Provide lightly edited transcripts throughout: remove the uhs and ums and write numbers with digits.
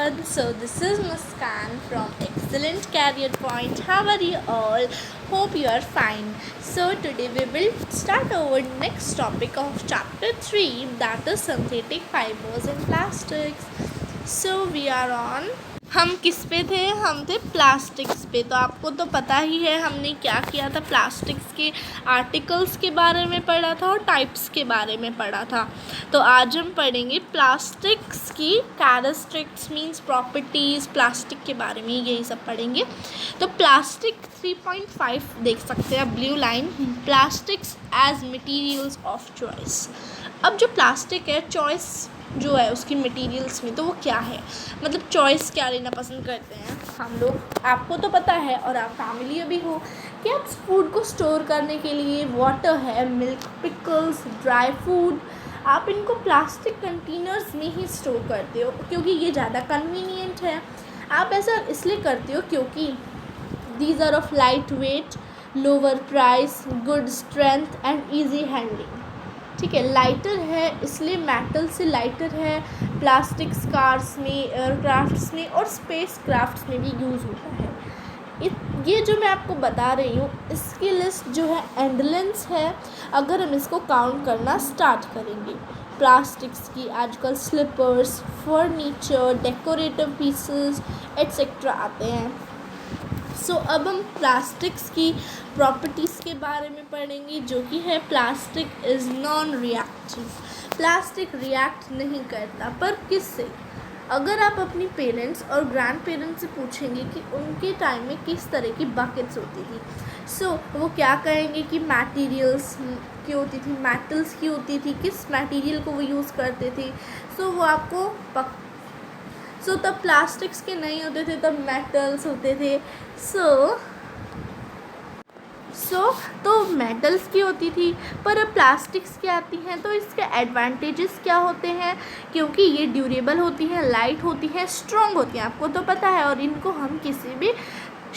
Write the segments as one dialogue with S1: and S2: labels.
S1: everyone. So this is Muskan from Excellent Career Point. How are you all? Hope you are fine. So today we will start our next topic of chapter 3, that is synthetic fibers and plastics. So we are on, हम किस पे थे? हम थे plastics पे। तो आपको तो पता ही है हमने क्या किया था। प्लास्टिक्स के आर्टिकल्स के बारे में पढ़ा था और टाइप्स के बारे में पढ़ा था। तो आज हम पढ़ेंगे प्लास्टिक्स की कैरेक्टरिस्टिक्स मींस प्रॉपर्टीज़, प्लास्टिक के बारे में यही सब पढ़ेंगे। तो प्लास्टिक 3.5 देख सकते हैं blue line, plastics as materials of choice. अब जो प्लास्टिक है, चॉइस जो है उसकी मटेरियल्स में, तो वो क्या है, मतलब चॉइस क्या लेना पसंद करते हैं हम लोग। आपको तो पता है और आप फैमिली भी हो कि आप फूड को स्टोर करने के लिए वाटर है, मिल्क, पिकल्स, ड्राई फूड, आप इनको प्लास्टिक कंटेनर्स में ही स्टोर करते हो क्योंकि ये ज़्यादा कन्वीनियंट है। आप ऐसा इसलिए करते हो क्योंकि these are of light weight, lower price, good strength and easy handling. ठीक है, लाइटर है इसलिए, मेटल से लाइटर है, प्लास्टिक्स कार्स में, एयरक्राफ्ट्स में और स्पेस क्राफ्ट्स में भी यूज़ होता है। ये जो मैं आपको बता रही हूँ इसकी लिस्ट जो है एंडलेंस है अगर हम इसको काउंट करना स्टार्ट करेंगे। प्लास्टिक्स की आजकल slippers, furniture, decorative pieces etcetera आते हैं। सो अब हम प्लास्टिक्स की प्रॉपर्टीज़ के बारे में पढ़ेंगे, जो कि है plastic is non reactive. Plastic react नहीं करता, पर किससे? अगर आप अपनी पेरेंट्स और ग्रैंड पेरेंट्स से पूछेंगे कि उनके टाइम में किस तरह की बकेट्स होती थी, सो वो क्या कहेंगे कि मटेरियल्स की होती थी, मेटल्स की होती थी, किस मटेरियल को वो यूज़ करते थे। सो वो आपको तब प्लास्टिक्स के नहीं होते थे, तब मेटल्स होते थे। तो मेटल्स की होती थी, पर अब प्लास्टिक्स की आती हैं। तो इसके एडवांटेजेस क्या होते हैं? क्योंकि ये ड्यूरेबल होती हैं, लाइट होती हैं, स्ट्रॉन्ग होती हैं, आपको तो पता है, और इनको हम किसी भी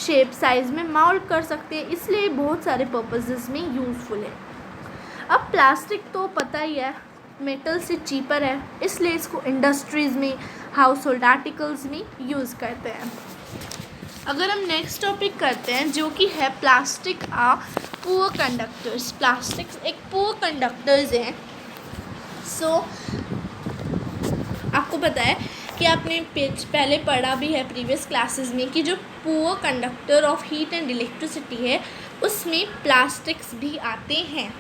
S1: शेप साइज़ में माउल्ट कर सकते हैं, इसलिए बहुत सारे पर्पसेस में यूज़फुल है। अब प्लास्टिक तो पता ही है मेटल से चीपर है, इसलिए इसको इंडस्ट्रीज़ में, हाउस होल्ड आर्टिकल्स में यूज़ करते हैं। अगर हम नेक्स्ट टॉपिक करते हैं जो कि है प्लास्टिक आ पुअर कंडक्टर्स। प्लास्टिक्स एक पुअर कंडक्टर्स हैं। आपको पता है कि आपने पहले पढ़ा भी है प्रीवियस क्लासेस में कि जो poor conductor of heat and electricity है उसमें प्लास्टिक्स भी आते हैं।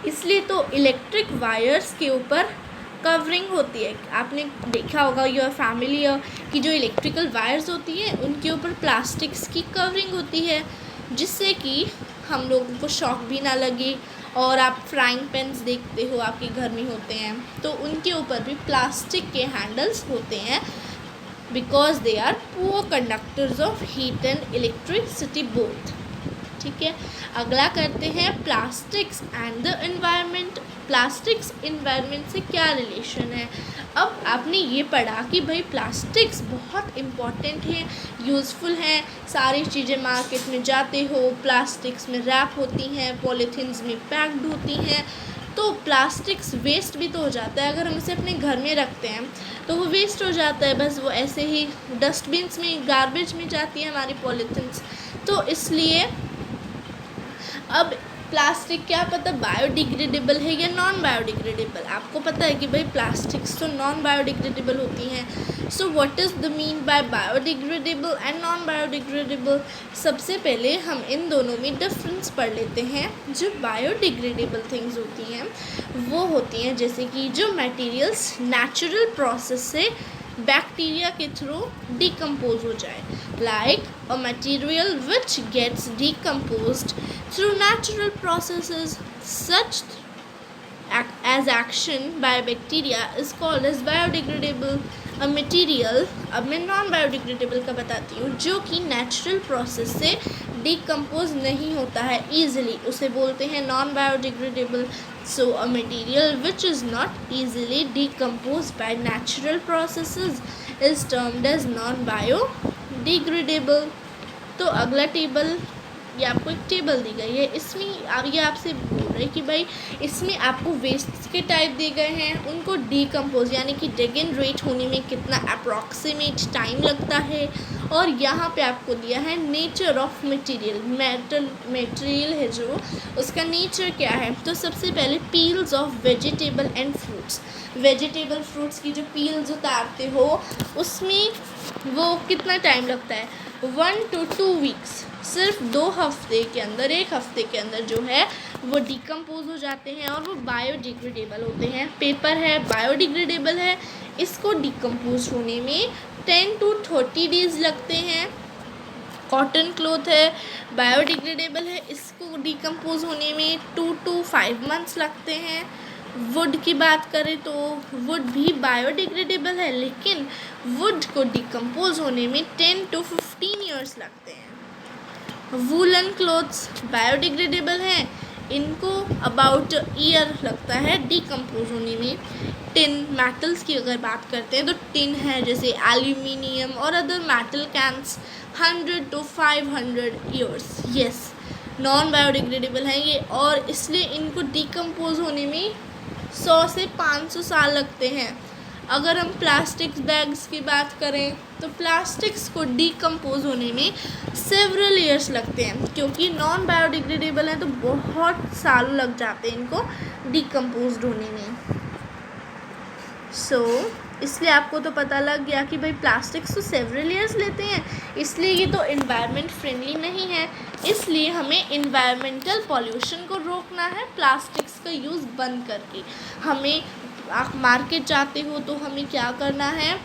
S1: इसलिए तो इलेक्ट्रिक वायर्स के ऊपर कवरिंग होती है। आपने देखा होगा, योर फैमिली की जो इलेक्ट्रिकल वायर्स होती हैं उनके ऊपर प्लास्टिक्स की कवरिंग होती है, जिससे कि हम लोगों को शॉक भी ना लगे। और आप फ्राइंग पैन्स देखते हो आपके घर में होते हैं, तो उनके ऊपर भी प्लास्टिक के हैंडल्स होते हैं, because they are poor conductors of heat and electricity both. ठीक है, अगला करते हैं plastics and the environment. Plastics environment से क्या रिलेशन है? अब आपने ये पढ़ा कि भाई प्लास्टिक्स बहुत इम्पॉर्टेंट हैं, यूज़फुल हैं, सारी चीज़ें मार्केट में जाते हो प्लास्टिक्स में रैप होती हैं, पॉलीथीन्स में पैक्ड होती हैं। तो प्लास्टिक्स वेस्ट भी तो हो जाता है, अगर हम इसे अपने घर में रखते हैं तो वो वेस्ट हो जाता है, बस वो ऐसे ही डस्टबिन्स में, गार्बेज में जाती है हमारी पॉलीथीन्स। तो इसलिए अब प्लास्टिक क्या पता बायोडिग्रेडेबल है या नॉन बायोडिग्रेडेबल? आपको पता है कि भाई प्लास्टिक्स तो नॉन बायोडिग्रेडेबल होती हैं। So what is the mean by biodegradable and non biodegradable? सबसे पहले हम इन दोनों में डिफरेंस पढ़ लेते हैं। जो बायोडिग्रेडेबल थिंग्स होती हैं वो होती हैं जैसे कि जो मटेरियल्स नेचुरल प्रोसेस से बैक्टीरिया के थ्रू डिकम्पोज हो जाए, like a material which gets decomposed through natural processes such as action by bacteria is called as biodegradable. a material, अब मैं नॉन बायोडिग्रेडेबल का बताती हूँ, जो कि नेचुरल प्रोसेस से डिकम्पोज नहीं होता है ईजिली, उसे बोलते हैं non biodegradable. So a material which is not easily decompose by natural processes is termed as non biodegradable. तो अगला टेबल, ये आपको एक टेबल दी गई है, इसमें अब ये आपसे बोल रहा है कि भाई इसमें आपको वेस्ट के टाइप दिए गए हैं, उनको डिकम्पोज यानी कि डिजेनरेट होने में कितना अप्रॉक्सीमेट टाइम लगता है, और यहाँ पे आपको दिया है नेचर ऑफ मटेरियल, मटेरियल है जो उसका नेचर क्या है। तो सबसे पहले peels of vegetable and fruits, vegetable fruits की जो पील्स उतारते हो उसमें वो कितना टाइम लगता है, 1 to 2 weeks, सिर्फ 2 हफ्ते के अंदर, 1 हफ्ते के अंदर जो है वो डिकम्पोज हो जाते हैं और वो बायोडिग्रेडेबल होते हैं। पेपर है बायोडिग्रेडेबल है, इसको डिकम्पोज होने में 10 to 30 days लगते हैं। कॉटन क्लॉथ है बायोडिग्रेडेबल है, इसको डिकम्पोज होने में 2 to 5 months लगते हैं। वुड की बात करें तो वुड भी बायोडिग्रेडेबल है, लेकिन वुड को डिकम्पोज होने में 10 to 15 years लगते हैं। वूलन क्लोथ्स बायोडिग्रेडेबल हैं, इनको अबाउट ईयर लगता है डिकम्पोज होने में। टिन मेटल्स की अगर बात करते हैं तो टिन है जैसे एल्यूमिनियम और other metal cans 100 to 500 years, yes non biodegradable हैं ये, और इसलिए इनको डिकम्पोज होने में 100 से 500 साल लगते हैं। अगर हम प्लास्टिक बैग्स की बात करें तो प्लास्टिक्स को डिकम्पोज होने में सेवरल ईयर्स लगते हैं, क्योंकि नॉन बायोडिग्रेडेबल हैं तो बहुत साल लग जाते हैं इनको डिकम्पोज होने में। इसलिए आपको तो पता लग गया कि भाई प्लास्टिक्स तो सेवरल ईयर्स लेते हैं, इसलिए ये तो इन्वायरमेंट फ्रेंडली नहीं है। इसलिए हमें इन्वायरमेंटल पॉल्यूशन को रोकना है प्लास्टिक्स का यूज़ बंद करके। हमें आप मार्केट जाते हो तो हमें क्या करना है,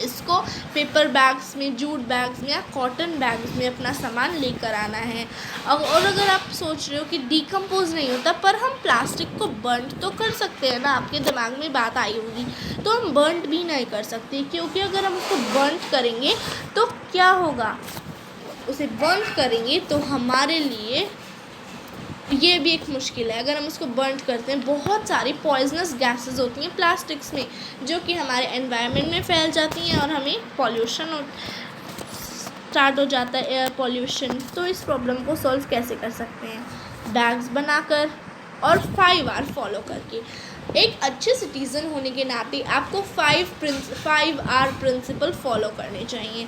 S1: इसको पेपर बैग्स में, जूट बैग्स में या कॉटन बैग्स में अपना सामान लेकर आना है। और अगर आप सोच रहे हो कि डिकम्पोज नहीं होता पर हम प्लास्टिक को बर्न तो कर सकते हैं ना, आपके दिमाग में बात आई होगी, तो हम बर्न भी नहीं कर सकते, क्योंकि अगर हम उसको बर्न करेंगे तो क्या होगा, उसे बर्न करेंगे तो हमारे लिए ये भी एक मुश्किल है। अगर हम उसको बर्न करते हैं बहुत सारी पॉइजनस गैसेस होती हैं प्लास्टिक्स में जो कि हमारे एनवायरनमेंट में फैल जाती हैं और हमें पॉल्यूशन स्टार्ट हो जाता है, एयर पॉल्यूशन। तो इस प्रॉब्लम को सॉल्व कैसे कर सकते हैं, बैग्स बनाकर और 5R फॉलो करके। एक अच्छे सिटीज़न होने के नाते आपको 5R प्रिंसिपल फॉलो करने चाहिए,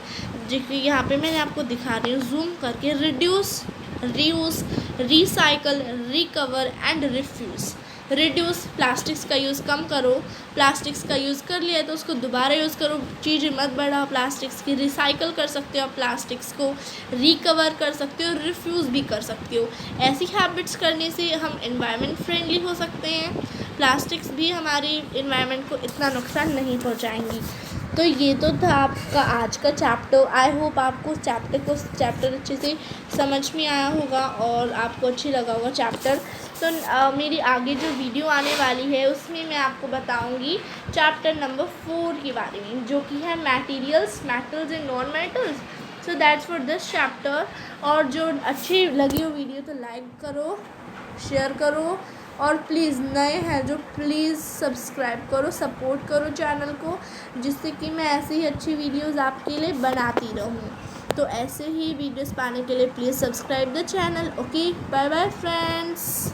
S1: जो कि यहाँ पे मैंने आपको दिखा रही हूँ जूम करके। Reduce, reuse, recycle, recover and refuse. Reduce, plastics का यूज़ कम करो, प्लास्टिक्स का यूज़ कर लिया तो उसको दोबारा यूज़ करो, चीज़ें मत बढ़ाओ प्लास्टिक्स की। रिसाइकल कर सकते हो प्लास्टिक्स को, रिकवर कर सकते हो, रिफ्यूज़ भी कर सकते हो। ऐसी हैबिट्स करने से हम एनवायरनमेंट फ्रेंडली हो सकते हैं, प्लास्टिक्स भी हमारी एनवायरनमेंट को इतना नुकसान नहीं पहुँचाएंगी। तो ये तो था आपका आज का चैप्टर। आई होप आपको चैप्टर अच्छे से समझ में आया होगा और आपको अच्छी लगा होगा चैप्टर। तो मेरी आगे जो वीडियो आने वाली है उसमें मैं आपको बताऊंगी चैप्टर नंबर 4 के बारे में, जो कि है materials, metals and non metals. So that's for this chapter. और जो अच्छी लगी हो वीडियो तो लाइक करो, शेयर करो, और प्लीज़ नए हैं जो प्लीज़ सब्सक्राइब करो, सपोर्ट करो चैनल को, जिससे कि मैं ऐसी ही अच्छी वीडियोस आपके लिए बनाती रहूँ। तो ऐसे ही वीडियोस पाने के लिए please subscribe the channel. Okay, bye bye friends.